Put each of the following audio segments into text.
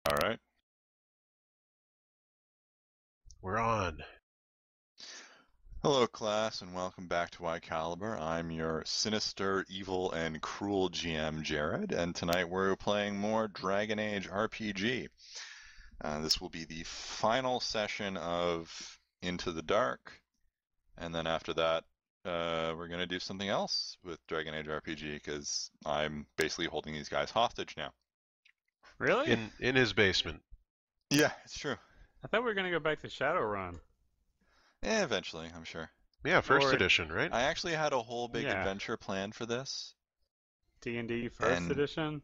All right. We're on. Hello, class, and welcome back to Y Caliber. I'm your sinister, evil, and cruel GM, Jared, and tonight we're playing more Dragon Age RPG. This will be the final session of Into the Dark, and then after that, we're going to do something else with Dragon Age RPG, because I'm basically holding these guys hostage now. Really? In his basement. Yeah, it's true. I thought we were gonna go back to Shadowrun. Yeah, eventually, I'm sure. Yeah, first Or- edition, right? I actually had a whole big Yeah. adventure planned for this. D&D first And- edition.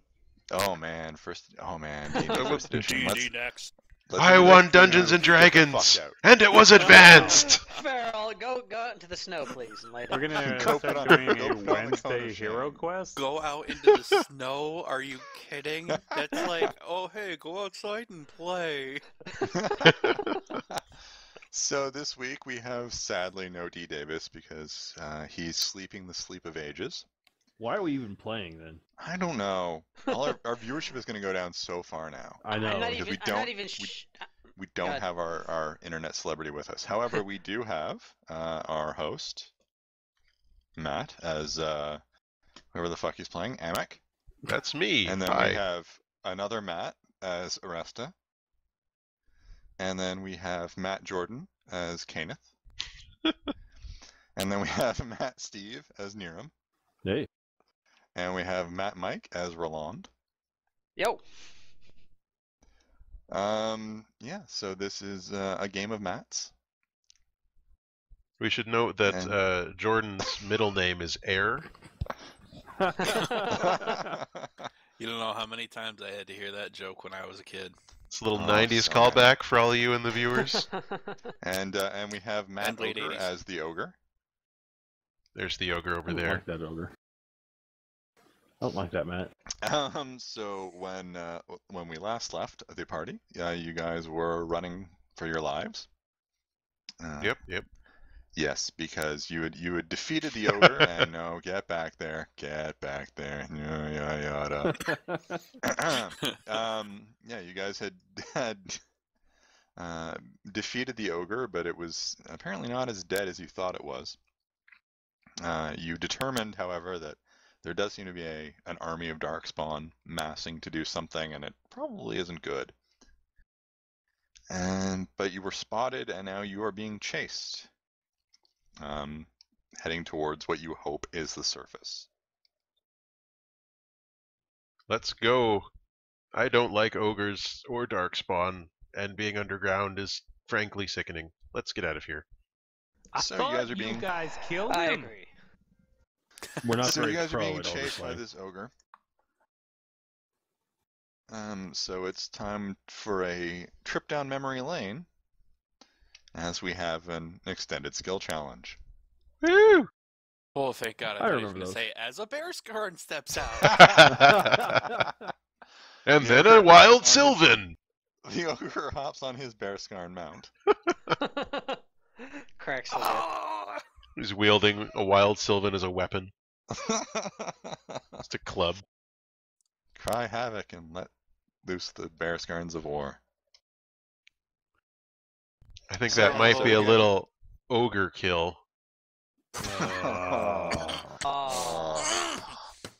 Oh man, first edition. D&D next. I won Dungeons and Dragons, Out. and it was advanced! Farrell, go out into the snow, please, and lay down. We're gonna Go put start on- doing go a put on the cone Wednesday of hero shame. quest. Go out into the snow? Are you kidding? That's like, oh hey, go outside and play. So this week we have sadly no D. Davis because he's sleeping the sleep of ages. Why are we even playing then? I don't know. All our viewership is going to go down so far now. I know. I'm not because even. we I'm not don't- even. We don't God. have our internet celebrity with us. However, we do have our host, Matt, as whoever the fuck he's playing, Amek. That's me. And then Hi. we have another Matt as Aresta. And then we have Matt Jordan as Kenneth. And then we have Matt Steve as Niram. Hey. And we have Matt Mike as Roland. Yo. Yeah, so this is a game of Matts. We should note that And- Jordan's middle name is Air. You don't know how many times I had to hear that joke when I was a kid. It's a little Oh, 90s sorry. callback for all of you and the viewers. And we have Matt And late Ogre 80s. as the Ogre. There's the ogre over I don't there. like that ogre. I don't like that, Matt. So when we last left the party, you guys were running for your lives. Yep. Yes, because you had defeated the ogre, and no, get back there, yada yada. Yeah, you guys had defeated the ogre, but it was apparently not as dead as you thought it was. You determined, however, that there does seem to be an army of darkspawn massing to do something, and it probably isn't good. But you were spotted, and now you are being chased, heading towards what you hope is the surface. Let's go. I don't like ogres or darkspawn, and being underground is frankly sickening. Let's get out of here. I So you thought guys are being- guys killed I him. agree. We're not So very you guys are pro being at ogre chased by play. this ogre. So it's time for a trip down memory lane, as we have an extended skill challenge. Woo! Oh, thank God. I I thought you were remember going to those. say, as a bear scarn steps out. And The then ogre a wild hops on Sylvan. The ogre hops on his bearscarn mount. Cracks the whip. Ah! He's wielding a wild Sylvan as a weapon. Just a club. Cry havoc and let loose the bearscarns of war. I think So- that might be a Yeah. little ogre kill. Oh.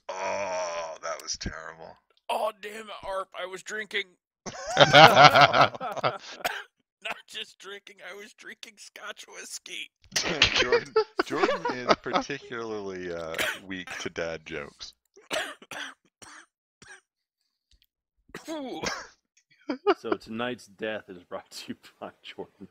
Oh, that was terrible. Oh, damn it, Arp. I was drinking. Not just drinking, I was drinking Scotch whiskey. Jordan is particularly weak to dad jokes. Ooh. So tonight's death is brought to you by Jordan.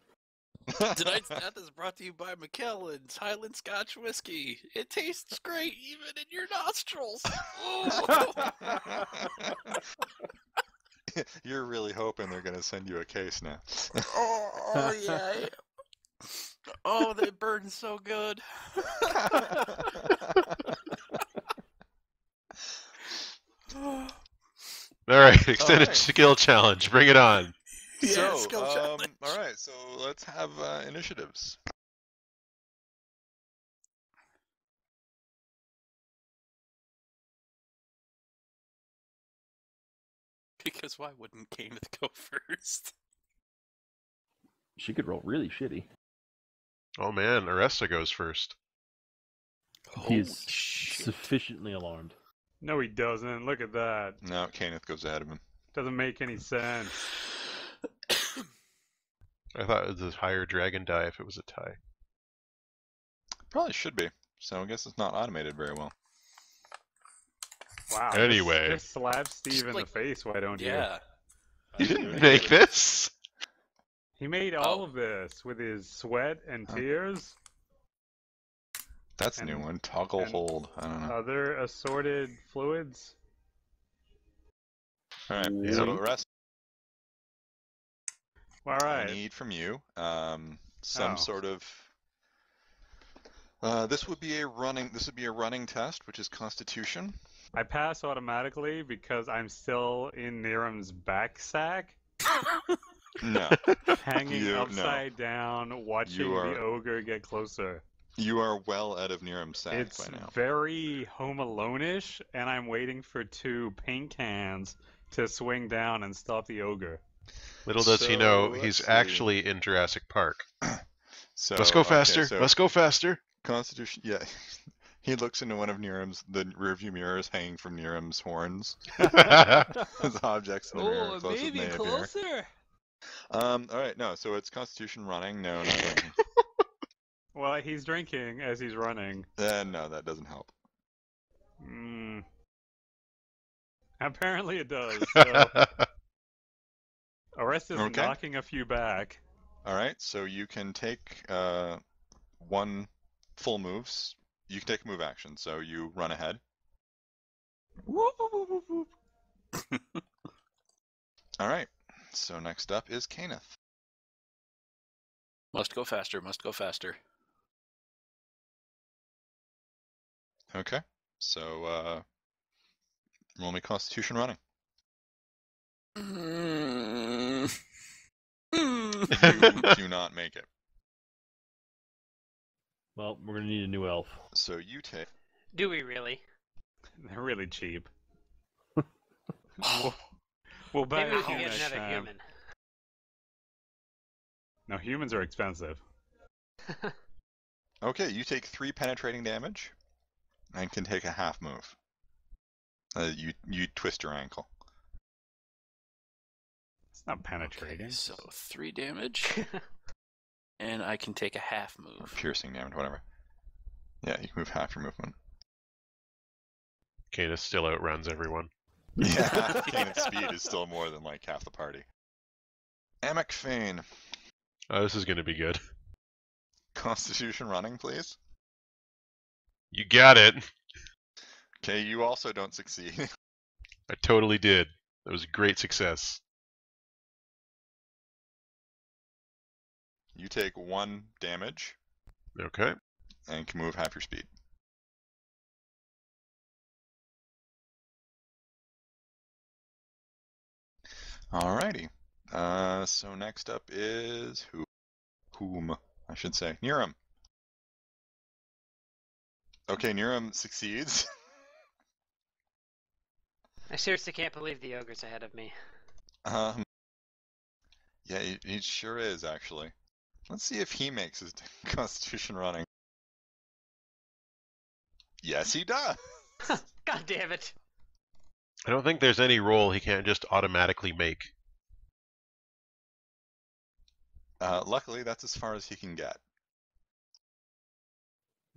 Tonight's death is brought to you by McKellen's Highland Scotch whiskey. It tastes great even in your nostrils. Ooh. You're really hoping they're going to send you a case now. Oh, yeah. Oh, they burn so good. Alright, extended Alright. skill challenge. Bring it on. Yeah, skill challenge. all right, so let's have initiatives. Because why wouldn't Kenneth go first? She could roll really shitty. Oh man, Aresta goes first. Holy He's shit. sufficiently alarmed. No, he doesn't. Look at that. No, Kenneth goes ahead of him. Doesn't make any sense. I thought it was a higher dragon die if it was a tie. Probably should be. So I guess it's not automated very well. Wow. Anyway. Just slap Steve in like- the face, why don't you? Yeah. You didn't make this? He made all Oh. of this with his sweat and tears, That's a new And- one. Toggle and- hold. I don't know. other assorted fluids. All right. Yeah. So the rest All I right. need from you some Oh. sort of. This would be a running. This would be a running test, which is Constitution. I pass automatically because I'm still in Niram's back sack, No, hanging No. upside down, watching You are- the ogre get closer. you are well out of Niram's sack It's by now. very Home Alone-ish, and I'm waiting for two paint cans to swing down and stop the ogre. Little does he So, know, let's he's see. actually in Jurassic Park. So Let's go okay, faster. so Let's go faster. Constitution. Yeah, he looks into one of the rearview mirrors hanging from Niram's horns. As objects in the mirror closer than they appear. All right, no. So it's Constitution running. No, not drinking. Well, he's drinking as he's running. No, that doesn't help. Mm. Apparently it does. So Arrest is Okay. knocking a few back. All right, so you can take one full moves. You can take a move action, so you run ahead. Whoop, whoop, whoop, whoop, whoop. All right, so next up is Kenneth. Must go faster, must go faster. Okay, so roll me Constitution running. You do not make it. Well, we're gonna need a new elf. So you take. Do we really? They're really cheap. We'll buy Maybe a we can human get next another time. human. No, humans are expensive. Okay, you take 3 penetrating damage, and can take a half move. You twist your ankle. It's not penetrating. Okay, so 3 damage, and I can take a half Or move. piercing damage, whatever. Yeah, you can move half your movement. Canis still outruns everyone. Yeah, Kenneth's speed is still more than like half the party. Amic Fane. Oh, this is going to be good. Constitution running, please. You got it. Okay, you also don't succeed. I totally did. That was a great success. You take 1 damage Okay. and can move half your speed. Alrighty. So next up is whom I should say Niram. Okay, Niram succeeds. I seriously can't believe the ogre's ahead of me. Yeah, he sure is actually. Let's see if he makes his Constitution running. Yes, he does. God damn it! I don't think there's any roll he can't just automatically make. Luckily, that's as far as he can get.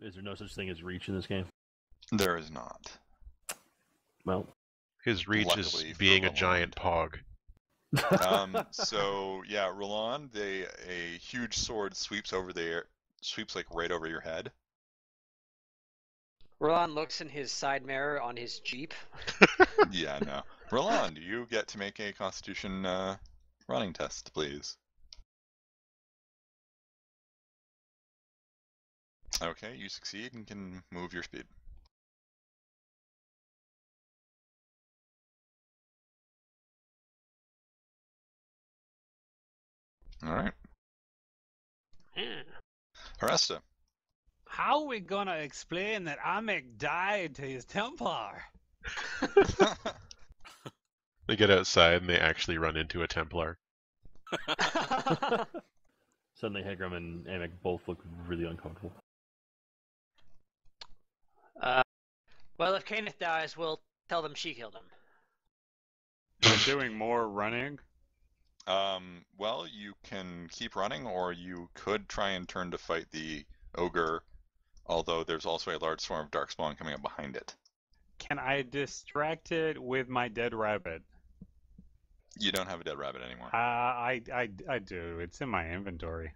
Is there no such thing as reach in this game? There is not. Well, His reach Luckily is for being a Roland. giant pog. So yeah, Roland, a huge sword sweeps like right over your head. Roland looks in his side mirror on his Jeep. Yeah, no. Roland, you get to make a Constitution running test, please. Okay, you succeed and can move your speed. All right, Yeah. Aresta. How are we gonna explain that Amic died to his Templar? They get outside and they actually run into a Templar. Suddenly, Hegram and Amek both look really uncomfortable. Well, if Kenneth dies, we'll tell them she killed him. We're doing more running. Well, you can keep running, or you could try and turn to fight the ogre, although there's also a large swarm of darkspawn coming up behind it. Can I distract it with my dead rabbit? You don't have a dead rabbit anymore. I do. It's in my inventory.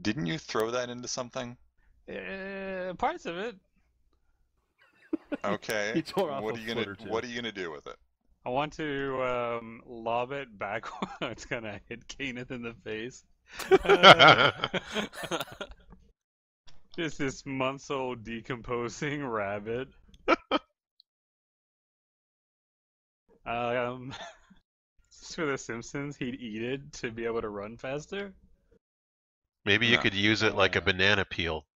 Didn't you throw that into something? Parts of it. Okay. He tore off what a are you foot gonna or two. What are you gonna do with it? I want to lob it back. It's gonna hit Kenneth in the face. Just this months-old decomposing rabbit. Just for The Simpsons, he'd eat it to be able to run faster. Maybe you No. could use it like a banana peel.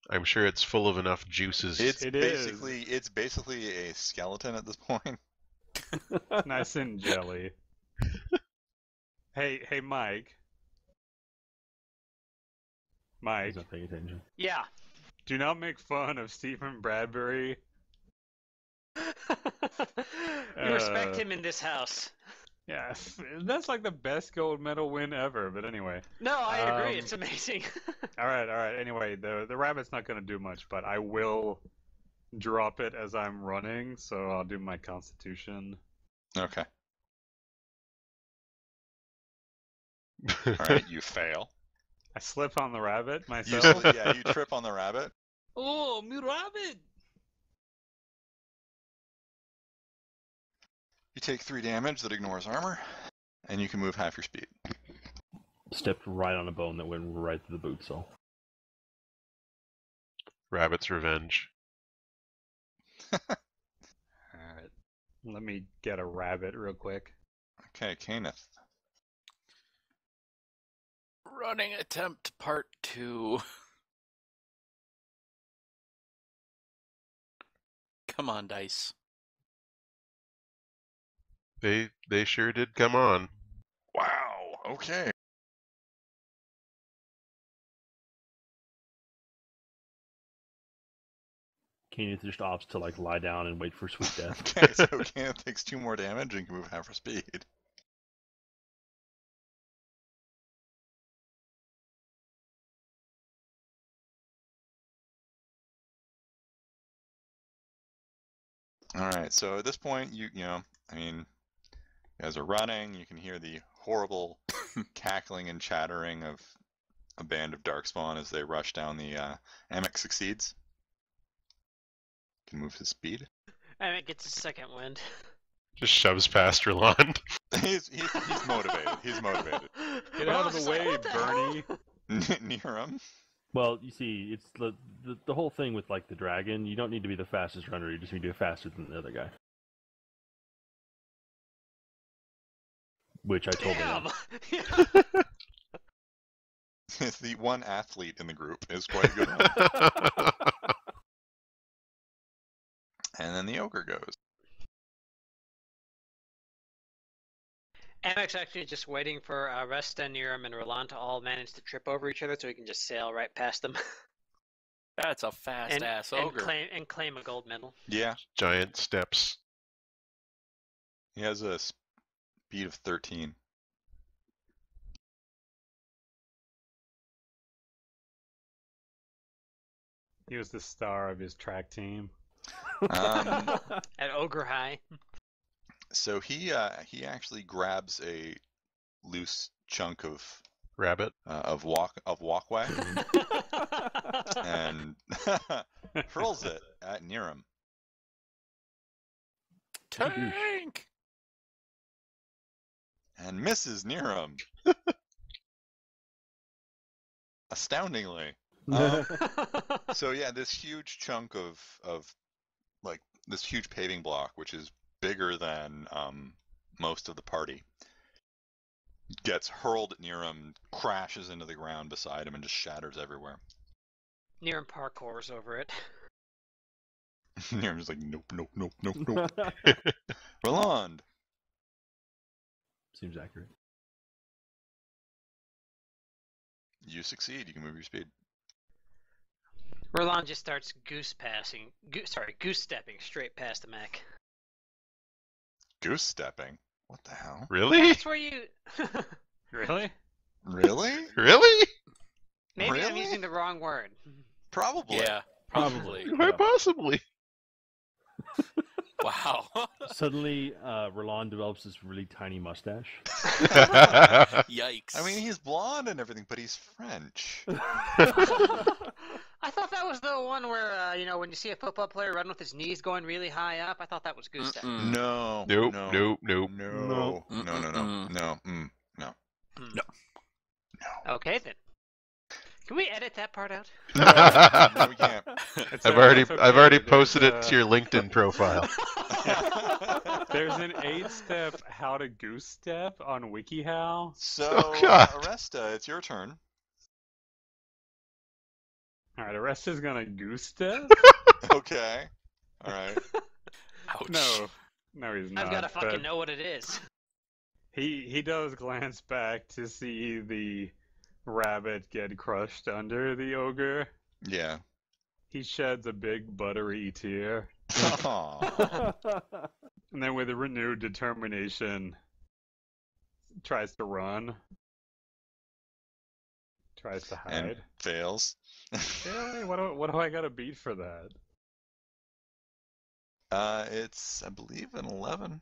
I'm sure it's full of enough juices. It's It basically a skeleton at this point. Nice and jelly. Hey, Mike. Mike, He's not paying attention. Yeah. do not make fun of Stephen Bradbury. You respect him in this house. Yeah, that's like the best gold medal win ever. But anyway, No, I agree. Um, It's amazing. all right. Anyway, the rabbit's not gonna do much, but I will drop it as I'm running, so I'll do my Constitution. Okay. All right, you fail. I slip on the rabbit You myself. you trip on the rabbit. Oh, me rabbit! You take 3 damage that ignores armor, and you can move half your speed. Stepped right on a bone that went right through the boot sole. Rabbit's revenge. Alright. Let me get a rabbit real quick. Okay, Kenneth. Running attempt part 2. Come on, dice. They sure did come on. Wow. Okay. Kenneth just opts to like lie down and wait for sweet death. Okay, so Kenneth takes 2 more damage and can move half her speed. Alright, so at this point, you guys are running, you can hear the horrible cackling and chattering of a band of darkspawn as they rush down the Amek succeeds. Can move his speed. And it gets a second wind. Just shoves past Roland. he's motivated. He's motivated. Get out of Ross, the way, what the hell? Bernie! Near him. Well, you see, it's the whole thing with like the dragon. You don't need to be the fastest runner. You just need to be faster than the other guy. Which I told him. Damn! It's the one athlete in the group is quite good. And then the ogre goes. Amek's actually just waiting for Resta, Niram, and Roland to all manage to trip over each other so he can just sail right past them That's a fast ass and ogre. claim a gold medal. Yeah, Giant steps. he has a speed of 13. He was the star of his track team. At Ogre High. So he actually grabs a loose chunk of Rabbit. walkway and hurls it at Niram. Tank! And misses Niram. Astoundingly. So yeah, this huge chunk of like this huge paving block, which is bigger than most of the party, gets hurled near him, crashes into the ground beside him, and just shatters everywhere. Niram parkours over it. I'm just like, nope, nope, nope, nope, nope. Roland. Seems accurate. You succeed. You can move your speed. Roland just starts goose stepping straight past the mech. Goose stepping. What the hell? Really? That's where you. Really? Really? Really? Maybe I'm Really? using the wrong word. Probably. Yeah, probably. Quite possibly. Wow. Suddenly, Roland develops this really tiny mustache. Yikes. I mean, he's blonde and everything, but he's French. I thought that was the one where, when you see a football player run with his knees going really high up, I thought that was goose step. Mm-mm. No. Nope, No. nope, nope. No. No. No. No. No. No. No. No. Okay then. Can we edit that part out? No, we can't. It's I've it's okay. already There's posted it a- to your LinkedIn profile. There's an 8-step how to goose step on WikiHow. So, Oh, God. Aresta, it's your turn. All right, Arresta's gonna goose step. Okay. All right. Ouch. No, he's not. I've got to but fucking know what it is. He does glance back to see the rabbit get crushed under the ogre. Yeah. He sheds a big buttery tear, Aw. and then with a renewed determination, tries to run. Tries to hide. And fails. Really? What do I gotta beat for that? It's, I believe, an 11.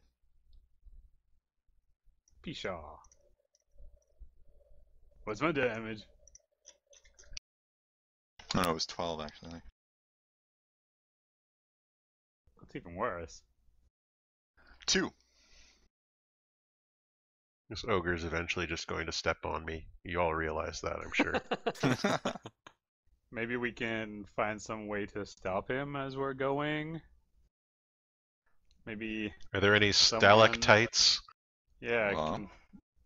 Pshaw. What's my damage? Oh, no, it was 12, actually. That's even worse. 2. This ogre's eventually just going to step on me. You all realize that, I'm sure. Maybe we can find some way to stop him as we're going. Maybe, Are there any Someone- stalactites? yeah, Well.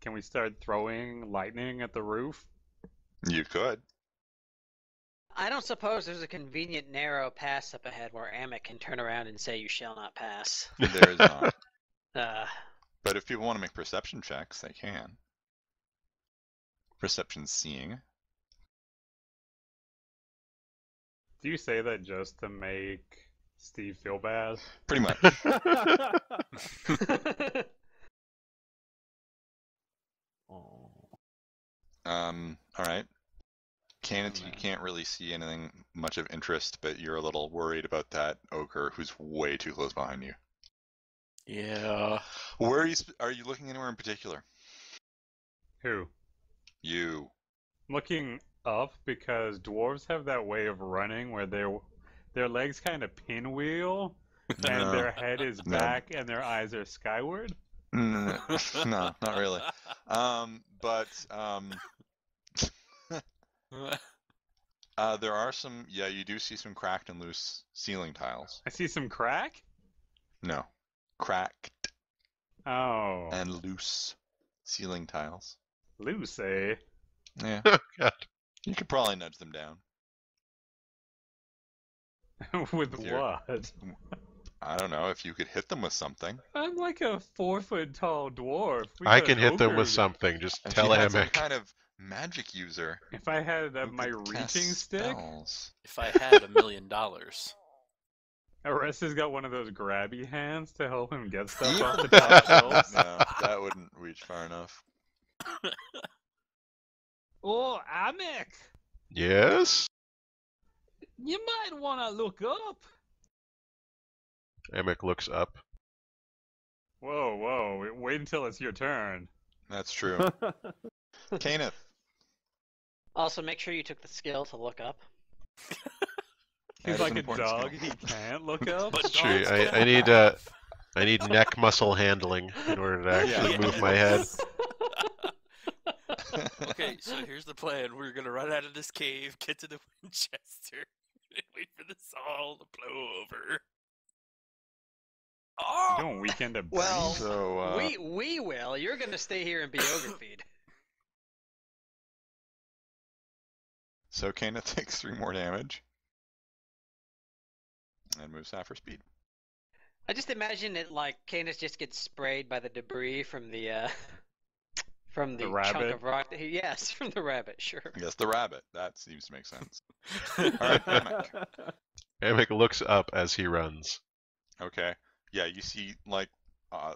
can we start throwing lightning at the roof? You could. I don't suppose there's a convenient narrow pass up ahead where Amic can turn around and say you shall not pass. There is not. Uh, But if people want to make perception checks, they can. Perception seeing. Do you say that just to make Steve feel bad? Pretty much. Oh. Alright. Cannon, you can't really see anything much of interest, but you're a little worried about that ogre who's way too close behind you. Yeah. Where are you looking anywhere in particular? Who? You. Looking up because dwarves have that way of running where their legs kind of pinwheel and No. their head is No. back and their eyes are skyward. No, not really. There are some, yeah, you do see some cracked and loose ceiling tiles. I see some crack. No. Cracked Oh, and loose ceiling tiles. loose, eh? Yeah. Oh, God. You could probably nudge them down. With With your- what? I don't know, if you could hit them with something. I'm like a 4-foot tall dwarf. We I got can an hit them ogre. with something. Just If tell you had some Amic. kind of magic user If I had who my could cast reaching stick, spells. If I had $1 million. Arresta's got one of those grabby hands to help him get stuff off the top shelves. No, that wouldn't reach far enough. Oh, Amic! Yes? You might want to look up. Amic looks up. Whoa, wait until it's your turn. That's true. Caneth. also, make sure you took the skill to look up. He's That is like an a important dog, skill. he can't look up. But True. dogs I can. need I need neck muscle handling in order to actually Yeah. move my head. Okay, so here's the plan. We're gonna run out of this cave, get to the Winchester, and wait for this all to blow over. Oh! Doing weekend at Well, Bernie's? So, we will. You're gonna stay here and be ogre feed. So Caneth takes 3 more damage. and moves half her speed. I just imagine it like Canis just gets sprayed by the debris from the chunk rabbit? of rock. Yes, from the rabbit. Sure. Yes, the rabbit. That seems to make sense. Alright, Hammock. Hammock looks up as he runs. Okay. Yeah, you see, like,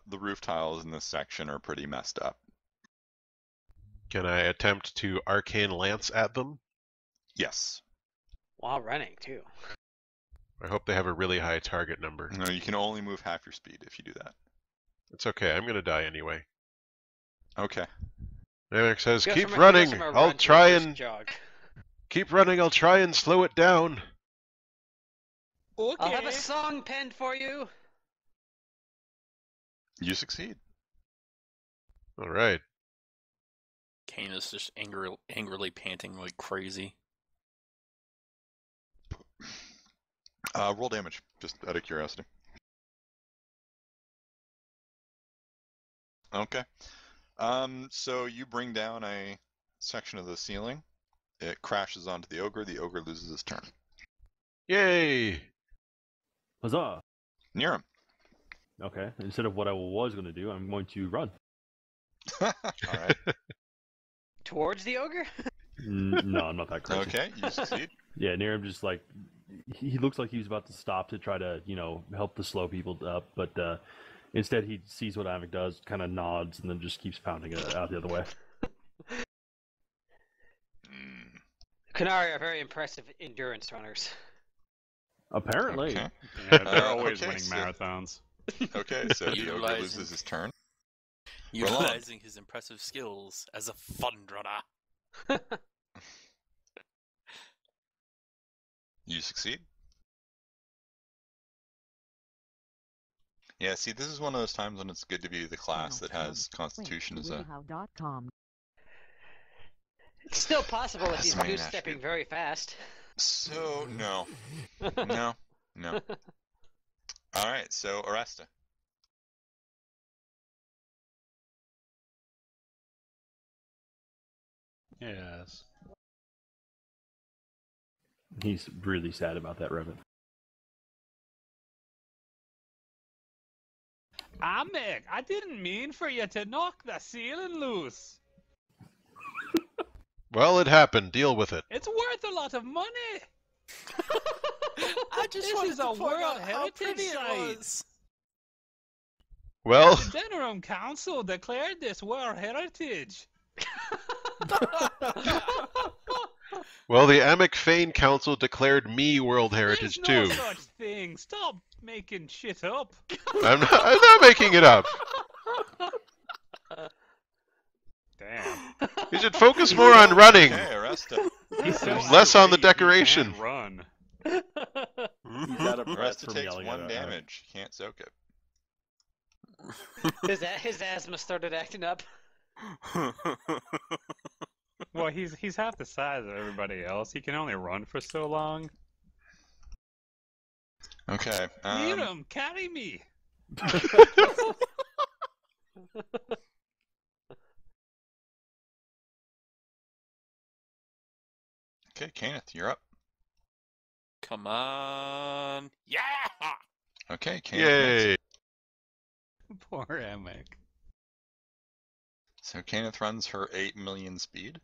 the roof tiles in this section are pretty messed up. Can I attempt to arcane lance at them? Yes. While running too. I hope they have a really high target number. No, you can only move half your speed if you do that. It's okay, I'm gonna die anyway. Okay. Hammock says, Goes keep from running, a I'll run to a try brisk and jog. keep running, I'll try and slow it down. Okay. I'll have a song penned for you. You succeed. Alright. Canis just angrily panting like crazy. Roll damage, just out of curiosity. Okay. So you bring down a section of the ceiling. It crashes onto the ogre. The ogre loses his turn. Yay! Huzzah! Near him. Okay, instead of what I was going to do, I'm going to run. All right. Towards the ogre? No, I'm not that crazy. Okay, you succeed. Yeah, Niram just like he looks like he's about to stop to try to help the slow people up, but instead he sees what Avik does, kind of nods, and then just keeps pounding it out the other way. Kunari are very impressive endurance runners. Apparently, Okay. Yeah, they're always okay, winning so- marathons. Okay, so the ogre Utilizing- loses his turn. Utilizing his impressive skills as a fund runner. You succeed. Yeah, see, this is one of those times when it's good to be the class that has Constitution as a... It's still possible if That's he's the main goose-stepping attribute. very fast. So, no. No. Alright, so Aresta. Yes. he's really sad about that rabbit. Amek, I didn't mean for you to knock the ceiling loose. Well, it happened. Deal with it. It's worth a lot of money. I just This wanted is to a point World out how Heritage pretty site. it was. Well, The Denerim Council declared this World Heritage. well, the Amic Fane Council declared me World Heritage There's too. no such thing. Stop making shit up. I'm not making it up. Damn. You should focus more on running. Okay, Aresta. He's so Less on the irate, he decoration. can't run. He's out of breath Aresta from takes yelling 1 at Avik. damage. Can't soak it. His asthma started acting up. Well, he's half the size of everybody else. He can only run for so long. Okay. Miriam, carry me. Okay, Kenneth, you're up. Come on. Yeah! Okay, Kenneth. makes it. Yay! Poor Amek. So Kenneth runs her 8 million speed.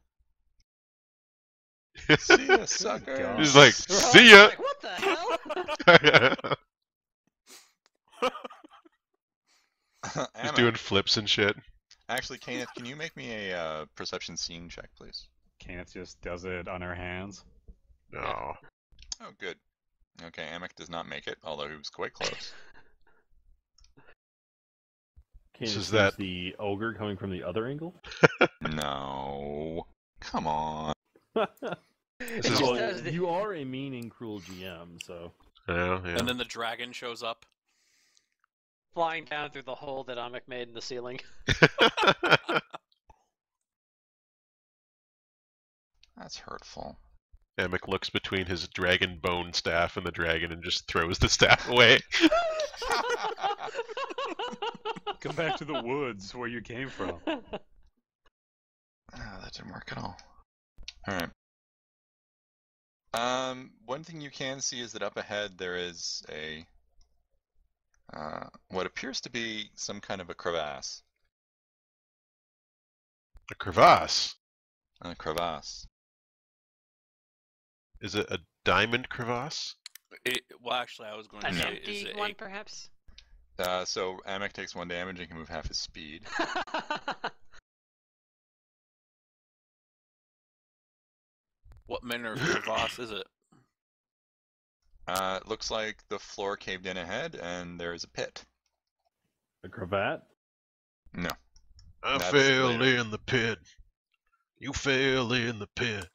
See ya, sucker. God. He's like, We're all see ya. like, what the hell? He's Emma, doing flips and shit. actually, Kenneth, can you make me a perception scene check, please? Kenneth just does it on her hands. No. Oh, good. Okay, Amek does not make it, although he was quite close. Canis is sees that- the ogre coming from the other angle? No. Come on. This is Well, Well, you are a mean and cruel GM, so yeah. And then the dragon shows up. Flying down through the hole that Amek made in the ceiling. That's hurtful. Amic looks between his dragon bone staff and the dragon and just throws the staff away. Come back to the woods where you came from. Oh, that didn't work at all. Alright. One thing you can see is that up ahead there is a what appears to be some kind of a crevasse. A crevasse. A crevasse. Is it a diamond crevasse? Well, actually, I was going to An say, is empty it one, perhaps? So Amek takes 1 damage and can move half his speed. what manner of crevasse is it? It looks like the floor caved in ahead and there is a pit. A cravat? No. I That's fell later. in the pit. You fell in the pit.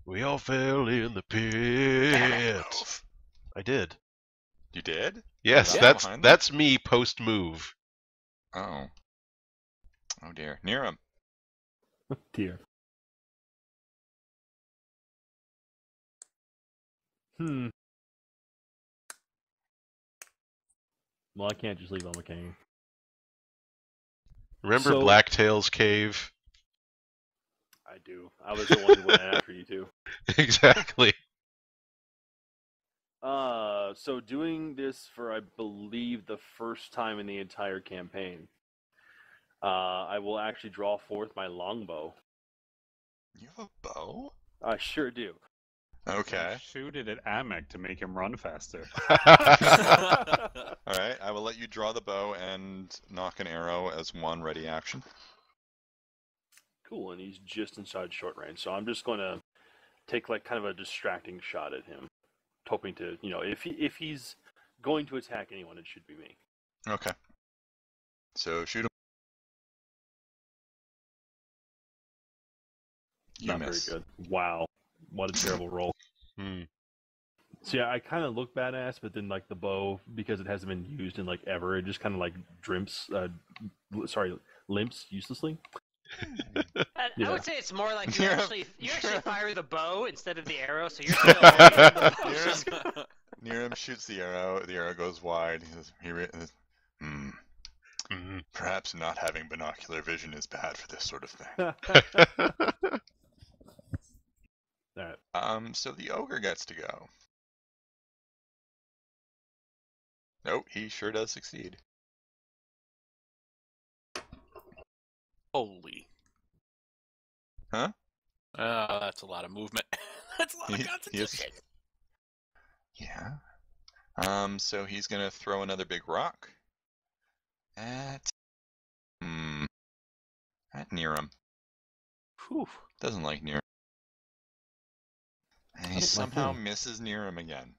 We all fell in the Damn it. pit. I did. You did? Yes, Yeah. that's Behind them? that's me post move. Oh. Oh dear. Near him. Dear. Hmm. Well, I can't just leave on the king. Remember So- Blacktail's cave? I do. I was the one who went after you too. Exactly. So doing this for, I believe, the first time in the entire campaign, I will actually draw forth my longbow. You have a bow? I sure do. Okay. Shoot it at Amek to make him run faster. Alright, I will let you draw the bow and knock an arrow as one ready action. Cool, and he's just inside short range, so I'm just going to take like kind of a distracting shot at him, hoping to, if he's going to attack anyone, it should be me. Okay. So shoot him. You Not miss. very good. Wow, what a terrible roll. Hmm. So yeah, I kind of look badass, but then like the bow, because it hasn't been used in like ever, it just kind of like limps uselessly. I Yeah. would say it's more like you You're- actually you're- fire the bow instead of the arrow, so you're still aiming the bow. Near him, near him shoots the arrow goes wide. He says, Mhm. perhaps not having binocular vision is bad for this sort of thing. Alright. So the ogre gets to go. Nope, he sure does succeed. Holy. Huh? That's a lot of movement. That's a lot of He is- concentration. Yeah. So he's gonna throw another big rock at Niram. Whew. Doesn't like Niram. And he That's my somehow thing. misses Niram again.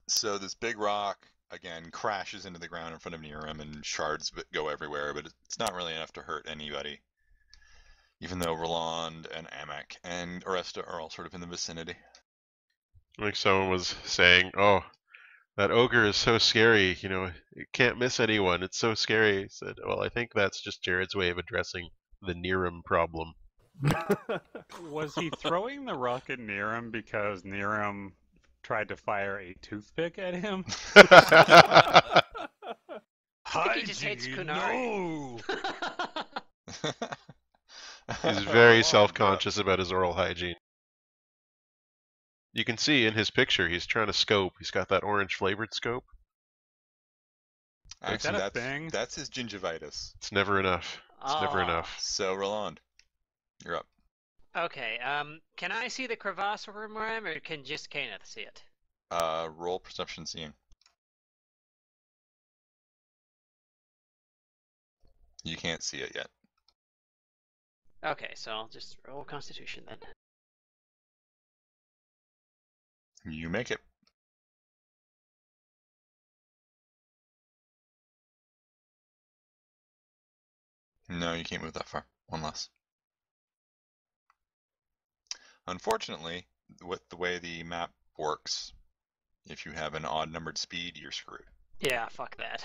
So this big rock again crashes into the ground in front of Niram and shards go everywhere, but it's not really enough to hurt anybody. Even though Roland and Amek and Oresta are all sort of in the vicinity. Like someone was saying, "Oh, that ogre is so scary. It can't miss anyone. It's so scary." I said, "Well, I think that's just Jared's way of addressing the Niram problem." Was he throwing the rocket near him because Niram tried to fire a toothpick at him? I think he just hates Kunari. He's very self-conscious about his oral hygiene. You can see in his picture he's trying to scope. He's got that orange flavored scope. Actually, that a thing? that's his gingivitis. It's never enough. It's never Ah. enough. So Roland, you're up. Okay, can I see the crevasse from where I am, or can just Kenneth see it? Roll perception seeing. You can't see it yet. Okay, so I'll just roll Constitution then. You make it. No, you can't move that far. One less. Unfortunately, with the way the map works, if you have an odd numbered speed, you're screwed. Yeah, fuck that.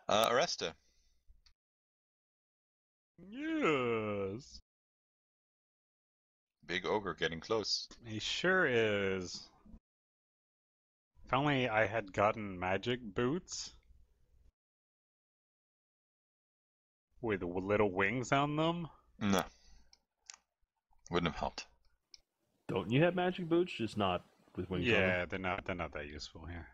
Aresta. Yes. Big ogre getting close. He sure is. If only I had gotten magic boots with little wings on them. No. Wouldn't have helped. Don't you have magic boots? Just not with wings on them? Yeah, they're not that useful here.